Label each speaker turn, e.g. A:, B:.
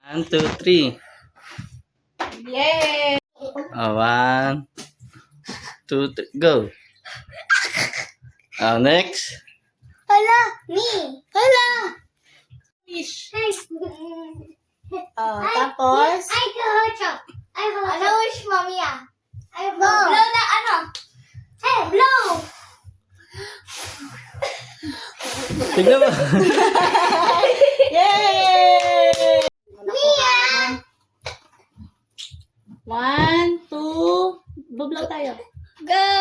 A: One, two, three.
B: Yay!
A: One, two, three, go. Next.
C: Hala, me. Hala.
B: Fish.
C: Tapos? I go, chop. Ano wish, mommy ah? I blow. Blow na ano? Hey, blow.
A: Tignan mo.
B: Yay!
C: Mia.
B: 1, 2, bublow tayo.
C: Go.